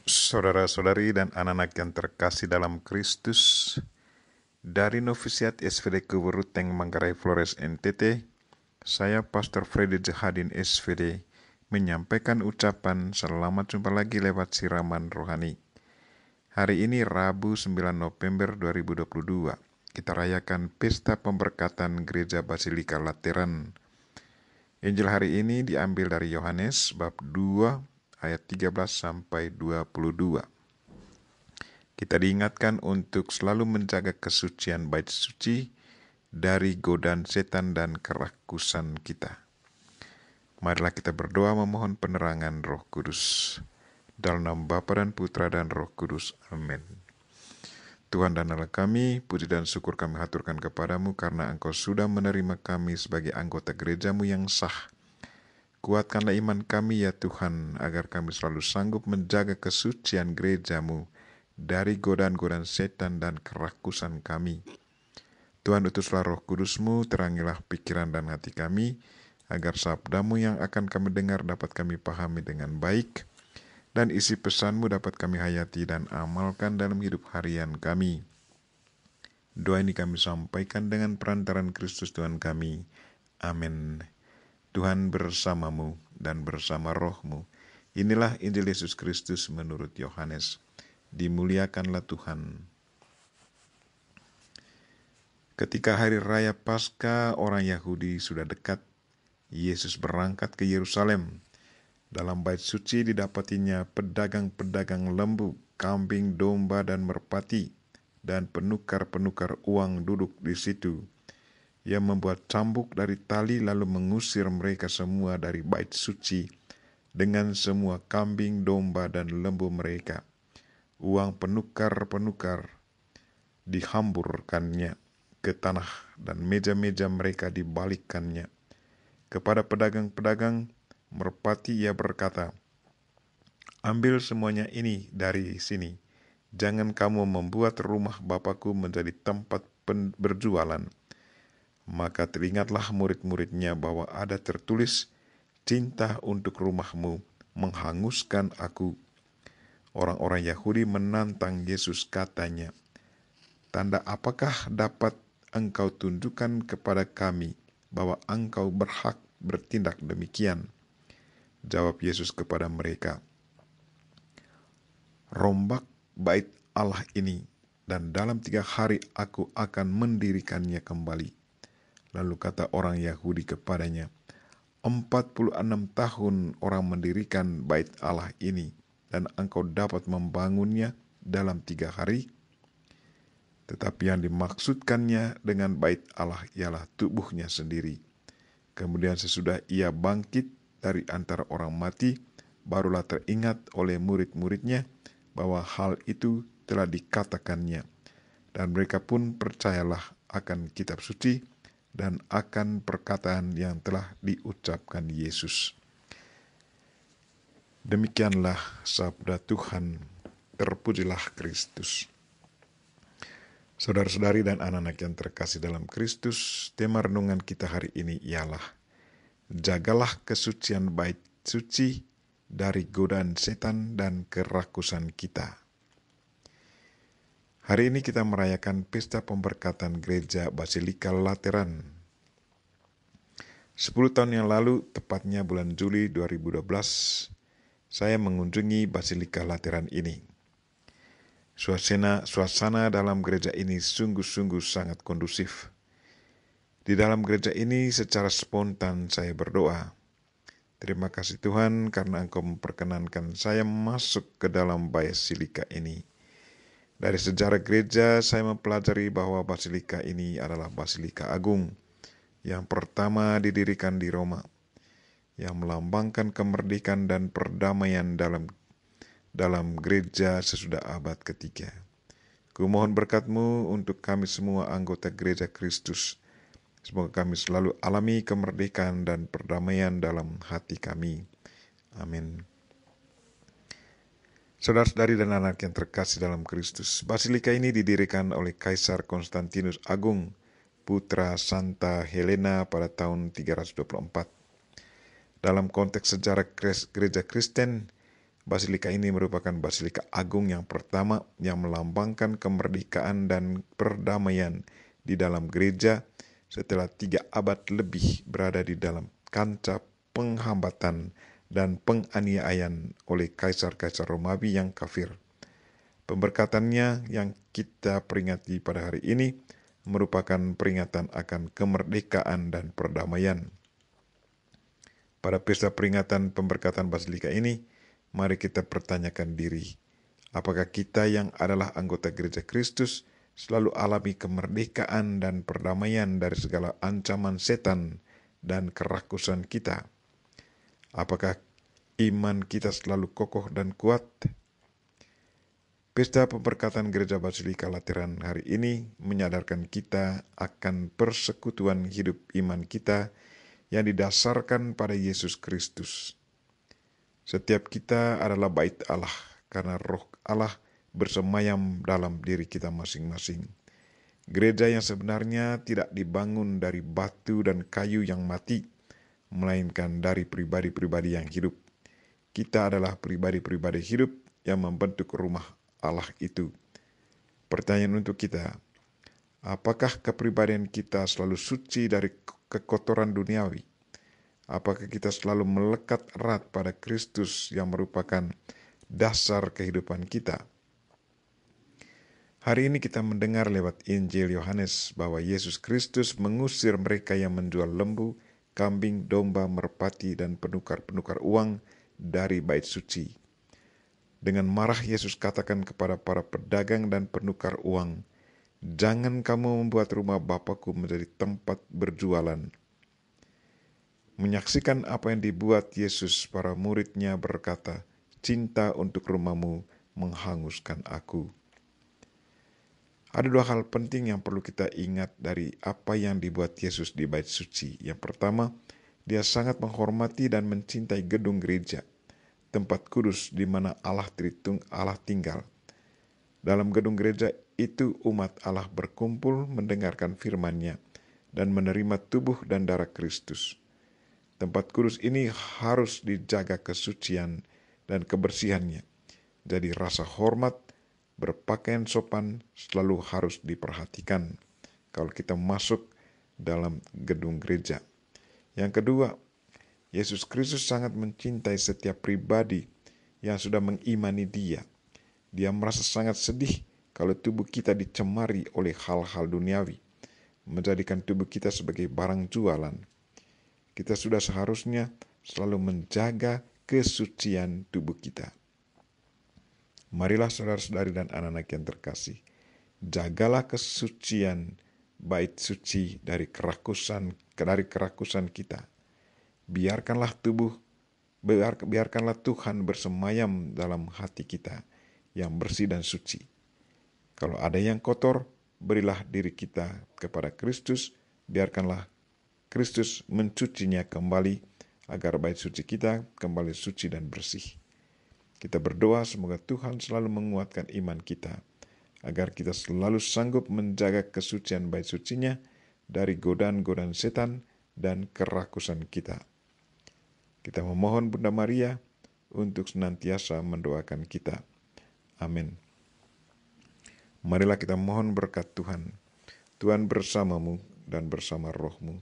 Saudara-saudari dan anak-anak yang terkasih dalam Kristus, dari Novisiat SVD Kuburuteng Manggarai Flores NTT, saya Pastor Freddy Jahadin SVD menyampaikan ucapan selamat jumpa lagi lewat siraman rohani. Hari ini Rabu 9 November 2022, kita rayakan Pesta Pemberkatan Gereja Basilika Lateran. Injil hari ini diambil dari Yohanes bab 2 ayat 13 sampai 22. Kita diingatkan untuk selalu menjaga kesucian bait suci dari godaan setan dan kerakusan kita. Marilah kita berdoa memohon penerangan Roh Kudus. Dalam nama Bapa dan Putra dan Roh Kudus. Amin. Tuhan dan Allah kami, puji dan syukur kami haturkan kepadamu karena Engkau sudah menerima kami sebagai anggota gerejamu yang sah. Kuatkanlah iman kami ya Tuhan, agar kami selalu sanggup menjaga kesucian gerejamu dari godaan-godaan setan dan kerakusan kami. Tuhan, utuslah Roh Kudus-Mu, terangilah pikiran dan hati kami, agar sabda-Mu yang akan kami dengar dapat kami pahami dengan baik, dan isi pesan-Mu dapat kami hayati dan amalkan dalam hidup harian kami. Doa ini kami sampaikan dengan perantaran Kristus Tuhan kami. Amin. Tuhan bersamamu dan bersama roh-Mu. Inilah Injil Yesus Kristus menurut Yohanes. Dimuliakanlah Tuhan. Ketika hari raya Paskah orang Yahudi sudah dekat, Yesus berangkat ke Yerusalem. Dalam bait suci didapatinya pedagang-pedagang lembu, kambing, domba, dan merpati, dan penukar-penukar uang duduk di situ. Ia membuat cambuk dari tali lalu mengusir mereka semua dari bait suci dengan semua kambing, domba, dan lembu mereka. Uang penukar-penukar dihamburkannya ke tanah dan meja-meja mereka dibalikkannya. Kepada pedagang-pedagang merpati ia berkata, "Ambil semuanya ini dari sini. Jangan kamu membuat rumah Bapakku menjadi tempat berjualan." Maka teringatlah murid-muridnya bahwa ada tertulis, "Cinta untuk rumahmu menghanguskan aku." Orang-orang Yahudi menantang Yesus, katanya, "Tanda apakah dapat engkau tunjukkan kepada kami bahwa engkau berhak bertindak demikian?" Jawab Yesus kepada mereka, "Rombak bait Allah ini, dan dalam 3 hari aku akan mendirikannya kembali." Lalu kata orang Yahudi kepadanya, 46 tahun orang mendirikan bait Allah ini, dan engkau dapat membangunnya dalam 3 hari? Tetapi yang dimaksudkannya dengan bait Allah ialah tubuhnya sendiri. Kemudian sesudah ia bangkit dari antara orang mati, barulah teringat oleh murid-muridnya bahwa hal itu telah dikatakannya. Dan mereka pun percayalah akan kitab suci dan akan perkataan yang telah diucapkan Yesus. Demikianlah sabda Tuhan, terpujilah Kristus. Saudara-saudari dan anak-anak yang terkasih dalam Kristus, tema renungan kita hari ini ialah jagalah kesucian bait suci dari godaan setan dan kerakusan kita. Hari ini kita merayakan Pesta Pemberkatan Gereja Basilika Lateran. 10 tahun yang lalu, tepatnya bulan Juli 2012, saya mengunjungi Basilika Lateran ini. Suasana dalam gereja ini sungguh-sungguh sangat kondusif. Di dalam gereja ini secara spontan saya berdoa, "Terima kasih Tuhan karena Engkau memperkenankan saya masuk ke dalam Basilika ini." Dari sejarah gereja saya mempelajari bahwa Basilika ini adalah Basilika Agung yang pertama didirikan di Roma, yang melambangkan kemerdekaan dan perdamaian dalam gereja sesudah abad ketiga. Kumohon berkat-Mu untuk kami semua anggota gereja Kristus. Semoga kami selalu alami kemerdekaan dan perdamaian dalam hati kami. Amin. Saudara-saudari dan anak yang terkasih dalam Kristus, Basilika ini didirikan oleh Kaisar Konstantinus Agung, putra Santa Helena pada tahun 324. Dalam konteks sejarah gereja Kristen, Basilika ini merupakan basilika agung yang pertama yang melambangkan kemerdekaan dan perdamaian di dalam gereja setelah 3 abad lebih berada di dalam kancah penghambatan dan penganiayaan oleh kaisar-kaisar Romawi yang kafir. Pemberkatannya yang kita peringati pada hari ini merupakan peringatan akan kemerdekaan dan perdamaian. Pada pesta peringatan pemberkatan basilika ini, mari kita pertanyakan diri, apakah kita yang adalah anggota gereja Kristus selalu alami kemerdekaan dan perdamaian dari segala ancaman setan dan kerakusan kita? Apakah iman kita selalu kokoh dan kuat? Pesta pemberkatan Gereja Basilika Lateran hari ini menyadarkan kita akan persekutuan hidup iman kita yang didasarkan pada Yesus Kristus. Setiap kita adalah bait Allah karena roh Allah bersemayam dalam diri kita masing-masing. Gereja yang sebenarnya tidak dibangun dari batu dan kayu yang mati, melainkan dari pribadi-pribadi yang hidup. Kita adalah pribadi-pribadi hidup yang membentuk rumah Allah itu. Pertanyaan untuk kita, apakah kepribadian kita selalu suci dari kekotoran duniawi? Apakah kita selalu melekat erat pada Kristus yang merupakan dasar kehidupan kita? Hari ini kita mendengar lewat Injil Yohanes bahwa Yesus Kristus mengusir mereka yang menjual lembu, kambing, domba, merpati, dan penukar-penukar uang dari bait suci. Dengan marah Yesus katakan kepada para pedagang dan penukar uang, "Jangan kamu membuat rumah Bapakku menjadi tempat berjualan." Menyaksikan apa yang dibuat Yesus, para muridnya berkata, "Cinta untuk rumahmu menghanguskan aku." Ada 2 hal penting yang perlu kita ingat dari apa yang dibuat Yesus di bait suci. Yang pertama, dia sangat menghormati dan mencintai gedung gereja, tempat kudus di mana Allah tinggal. Dalam gedung gereja itu umat Allah berkumpul mendengarkan firman-Nya dan menerima tubuh dan darah Kristus. Tempat kudus ini harus dijaga kesucian dan kebersihannya. Jadi rasa hormat, berpakaian sopan selalu harus diperhatikan kalau kita masuk dalam gedung gereja. Yang kedua, Yesus Kristus sangat mencintai setiap pribadi yang sudah mengimani Dia. Dia merasa sangat sedih kalau tubuh kita dicemari oleh hal-hal duniawi, menjadikan tubuh kita sebagai barang jualan. Kita sudah seharusnya selalu menjaga kesucian tubuh kita. Marilah saudara-saudari dan anak-anak yang terkasih, jagalah kesucian bait suci dari kerakusan kita. Biarkanlah Tuhan bersemayam dalam hati kita yang bersih dan suci. Kalau ada yang kotor, berilah diri kita kepada Kristus, biarkanlah Kristus mencucinya kembali agar bait suci kita kembali suci dan bersih. Kita berdoa semoga Tuhan selalu menguatkan iman kita, agar kita selalu sanggup menjaga kesucian bait sucinya dari godaan-godaan setan dan kerakusan kita. Kita memohon Bunda Maria untuk senantiasa mendoakan kita. Amin. Marilah kita mohon berkat Tuhan. Tuhan bersamamu dan bersama rohmu.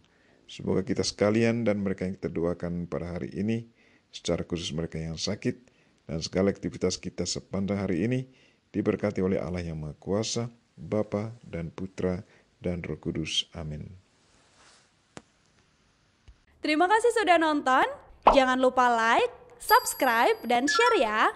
Semoga kita sekalian dan mereka yang kita doakan pada hari ini, secara khusus mereka yang sakit, dan segala aktivitas kita sepanjang hari ini, diberkati oleh Allah yang Maha Kuasa, Bapa dan Putra dan Roh Kudus. Amin. Terima kasih sudah nonton. Jangan lupa like, subscribe, dan share ya.